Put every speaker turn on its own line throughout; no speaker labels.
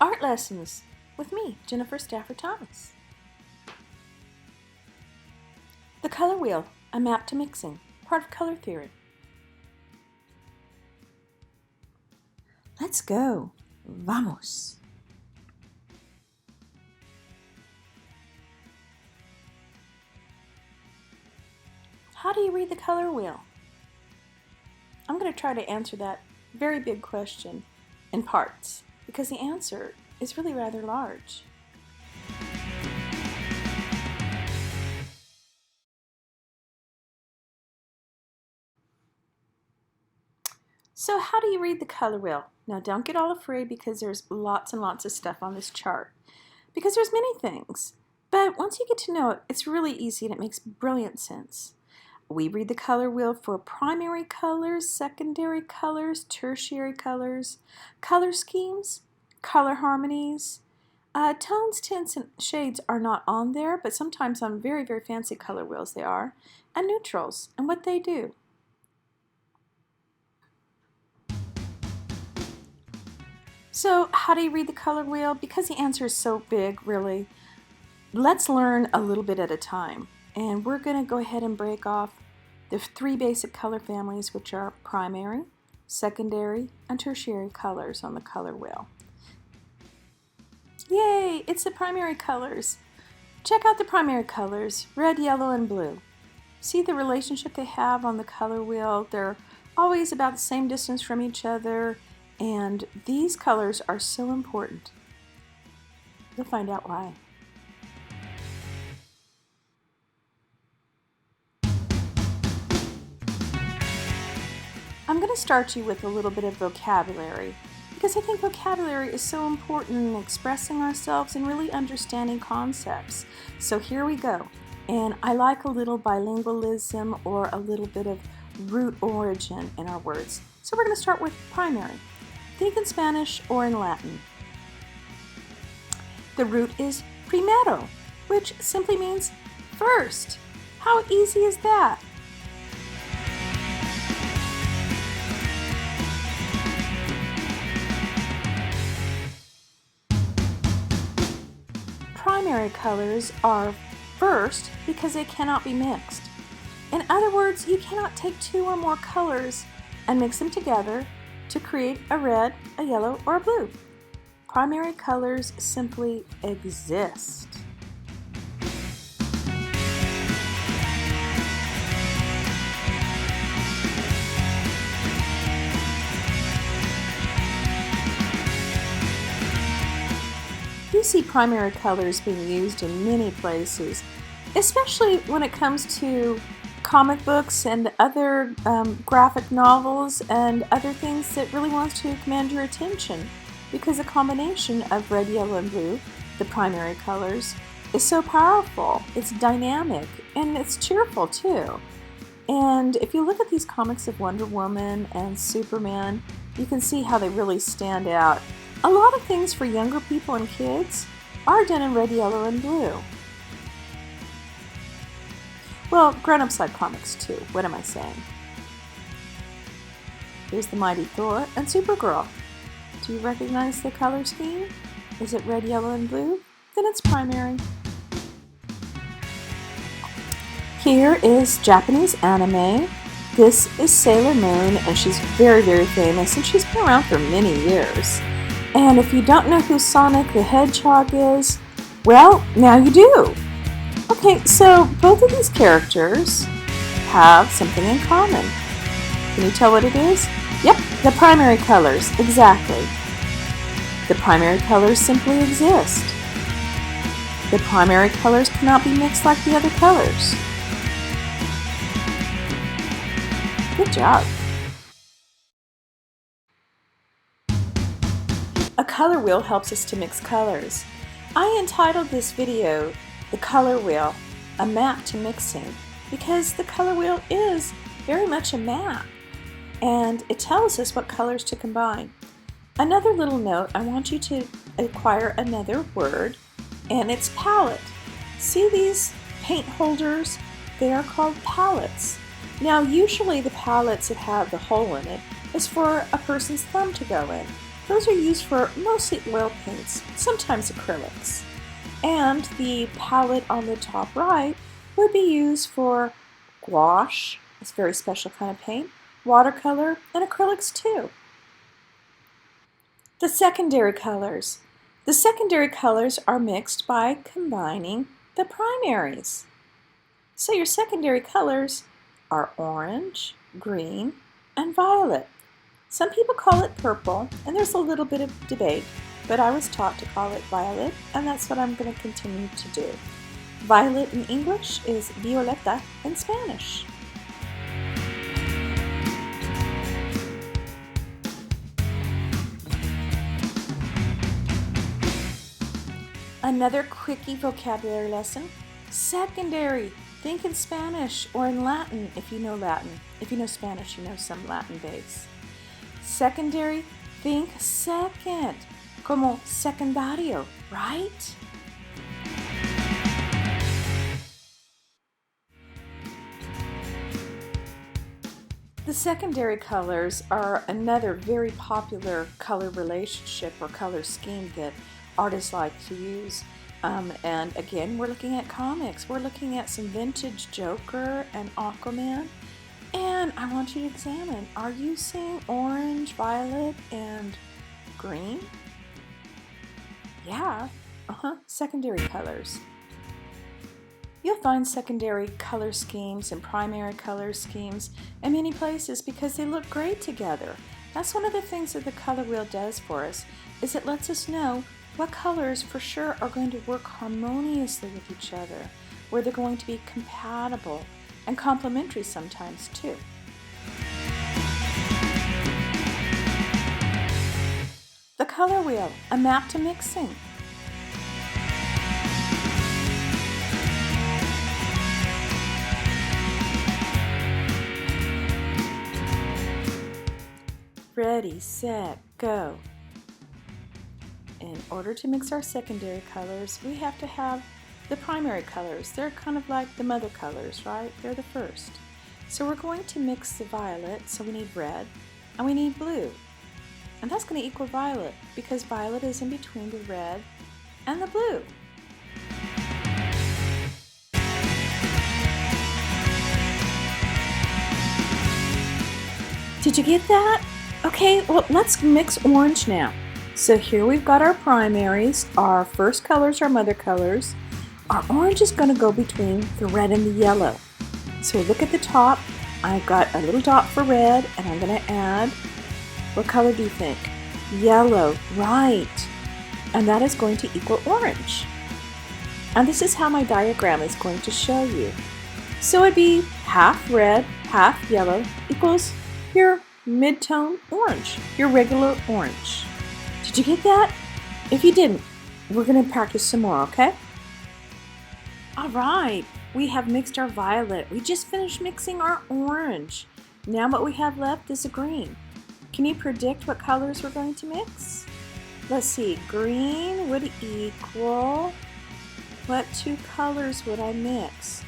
Art Lessons with me, Jennifer Stapher-Thomas. The color wheel, a map to mixing, part of color theory. Let's go. Vamos. How do you read the color wheel? I'm going to try to answer that very big question in parts, because the answer is really rather large. So how do you read the color wheel? Now don't get all afraid because there's lots and lots of stuff on this chart, because there's many things. But once you get to know it, it's really easy and it makes brilliant sense. We read the color wheel for primary colors, secondary colors, tertiary colors, color schemes, color harmonies. Tones, tints, and shades are not on there, but sometimes on very, very fancy color wheels they are. And neutrals and what they do. So how do you read the color wheel? Because the answer is so big, really, let's learn a little bit at a time. And we're going to go ahead and break off the three basic color families, which are primary, secondary, and tertiary colors on the color wheel. Yay! It's the primary colors. Check out the primary colors, red, yellow, and blue. See the relationship they have on the color wheel? They're always about the same distance from each other, and these colors are so important. You'll find out why. I'm going to start you with a little bit of vocabulary, because I think vocabulary is so important in expressing ourselves and really understanding concepts. So here we go. And I like a little bilingualism or a little bit of root origin in our words. So we're going to start with primary. Think in Spanish or in Latin. The root is primero, which simply means first. How easy is that? Primary colors are first because they cannot be mixed. In other words, you cannot take two or more colors and mix them together to create a red, a yellow, or a blue. Primary colors simply exist. You see primary colors being used in many places, especially when it comes to comic books and other graphic novels and other things that really wants to command your attention, because a combination of red, yellow, and blue, the primary colors, is so powerful. It's dynamic and it's cheerful too. And if you look at these comics of Wonder Woman and Superman, you can see how they really stand out. A lot of things for younger people and kids are done in red, yellow, and blue. Well, grown-ups like comics too. What am I saying? Here's the mighty THOR and Supergirl. Do you recognize the color scheme? Is it red, yellow, and blue? Then it's primary. Here is Japanese anime. This is Sailor Moon, and she's very, very famous, and she's been around for many years. And if you don't know who Sonic the Hedgehog is, well, now you do. Okay, so both of these characters have something in common. Can you tell what it is? Yep, the primary colors, exactly. The primary colors simply exist. The primary colors cannot be mixed like the other colors. Good job. A color wheel helps us to mix colors. I entitled this video The Color Wheel, a map to mixing, because the color wheel is very much a map, and it tells us what colors to combine. Another little note, I want you to acquire another word, and it's palette. See these paint holders? They are called palettes. Now usually the palettes that have the hole in it is for a person's thumb to go in. those are used for mostly oil paints, sometimes acrylics. And the palette on the top right would be used for gouache, it's a very special kind of paint, watercolor, and acrylics too. The secondary colors. The secondary colors are mixed by combining the primaries. So your secondary colors are orange, green, and violet. Some people call it purple, and there's a little bit of debate, but I was taught to call it violet, and that's what I'm going to continue to do. Violet in English is violeta in Spanish. Another quickie vocabulary lesson. Secondary. Think in Spanish or in Latin if you know Latin. If you know Spanish, you know some Latin base. Secondary, think second. Como secundario, right? The secondary colors are another very popular color relationship or color scheme that artists like to use. And again, we're looking at comics. We're looking at some vintage Joker and Aquaman. And I want you to examine, are you seeing orange, violet, and green? Yeah, secondary colors. You'll find secondary color schemes and primary color schemes in many places because they look great together. That's one of the things that the color wheel does for us, is it lets us know what colors for sure are going to work harmoniously with each other, where they're going to be compatible and complementary sometimes too. The color wheel, a map to mixing. Ready, set, go. In order to mix our secondary colors, we have to have the primary colors. They're kind of like the mother colors, right? They're the first. So we're going to mix the violet, so we need red, and we need blue. And that's going to equal violet, because violet is in between the red and the blue. Did you get that? Okay, well, let's mix orange now. So here we've got our primaries. Our first colors are mother colors. Our orange is going to go between the red and the yellow. So look at the top. I've got a little dot for red, and I'm going to add, what color do you think? Yellow, right. And that is going to equal orange. And this is how my diagram is going to show you. So it'd be half red, half yellow equals your mid-tone orange, your regular orange. Did you get that? If you didn't, we're going to practice some more, okay? All right, we have mixed our violet. We just finished mixing our orange. Now what we have left is a green. Can you predict what colors we're going to mix? Let's see, green would equal, what two colors would I mix?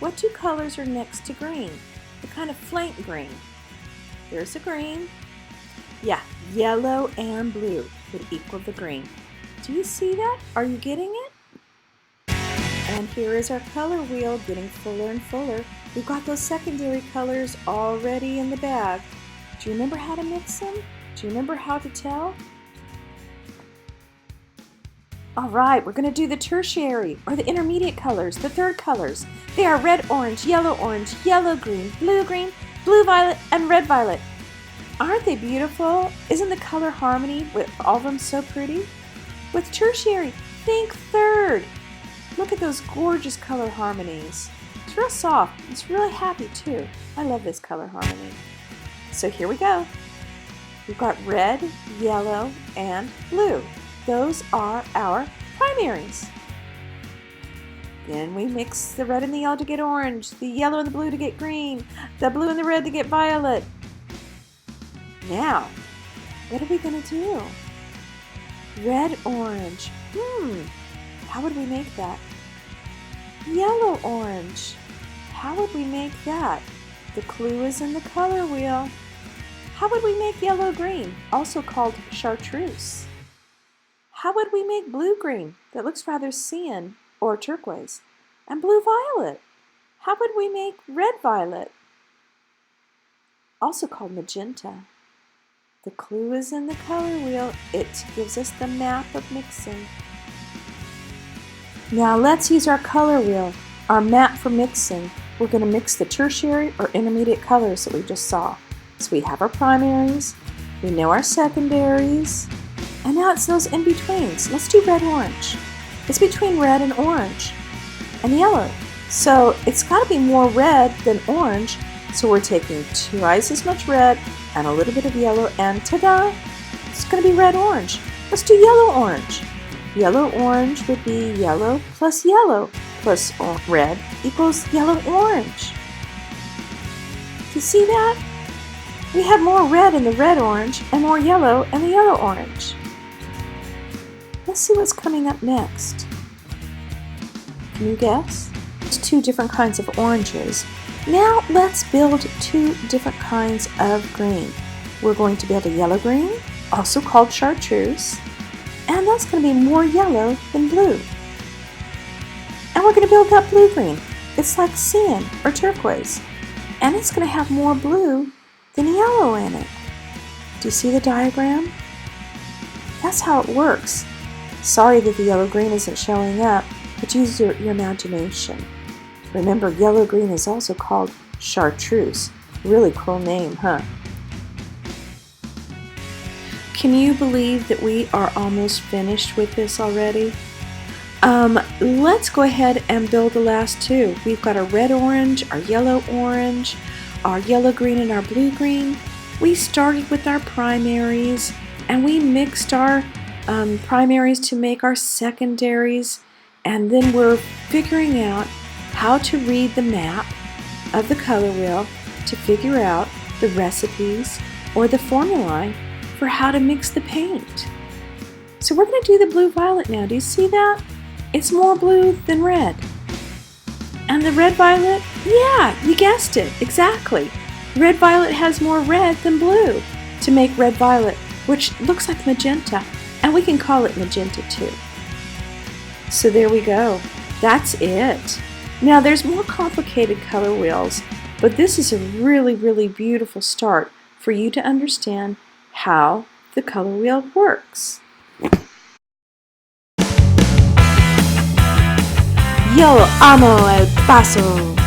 What two colors are next to green? The kind of flank green. Here's the green. Yeah, yellow and blue would equal the green. Do you see that? Are you getting it? And here is our color wheel getting fuller and fuller. We've got those secondary colors already in the bag. Do you remember how to mix them? Do you remember how to tell? All right, we're going to do the tertiary, or the intermediate colors, the third colors. They are red, orange, yellow, green, blue, violet, and red, violet. Aren't they beautiful? Isn't the color harmony with all of them so pretty? With tertiary, think third. Look at those gorgeous color harmonies. It's real soft. It's really happy too. I love this color harmony. So here we go. We've got red, yellow, and blue. Those are our primaries. Then we mix the red and the yellow to get orange, the yellow and the blue to get green, the blue and the red to get violet. Now, what are we going to do? Red, orange. How would we make that? Yellow, orange. How would we make that? The clue is in the color wheel. How would we make yellow-green, also called chartreuse? How would we make blue-green, that looks rather cyan or turquoise? And blue-violet? How would we make red-violet, also called magenta? The clue is in the color wheel. It gives us the map of mixing. Now let's use our color wheel, our map for mixing. We're going to mix the tertiary or intermediate colors that we just saw. So we have our primaries, we know our secondaries, and now it's those in-betweens. Let's do red-orange. It's between red and orange and yellow. So it's got to be more red than orange. So we're taking twice as much red and a little bit of yellow, and ta-da! It's going to be red-orange. Let's do yellow-orange. Yellow-orange would be yellow plus red equals yellow-orange. Do you see that? We have more red in the red-orange and more yellow in the yellow-orange. Let's see what's coming up next. Can you guess? There's two different kinds of oranges. Now let's build two different kinds of green. We're going to build a yellow-green, also called chartreuse, and that's going to be more yellow than blue. And we're going to build that blue-green. It's like cyan or turquoise, and it's going to have more blue than yellow in it. Do you see the diagram? That's how it works. Sorry that the yellow-green isn't showing up, but use your imagination. Remember, yellow-green is also called chartreuse. Really cool name, huh? Can you believe that we are almost finished with this already? Let's go ahead and build the last two. We've got our red-orange, our yellow-orange, our yellow-green, and our blue-green. We started with our primaries, and we mixed our primaries to make our secondaries, and then we're figuring out how to read the map of the color wheel to figure out the recipes or the formulae for how to mix the paint. So we're going to do the blue-violet now. Do you see that? It's more blue than red. And the red-violet? Yeah, you guessed it, exactly. Red-violet has more red than blue to make red-violet, which looks like magenta, and we can call it magenta too. So there we go. That's it. Now there's more complicated color wheels, but this is a really, really beautiful start for you to understand how the color wheel works. Yo amo el paso.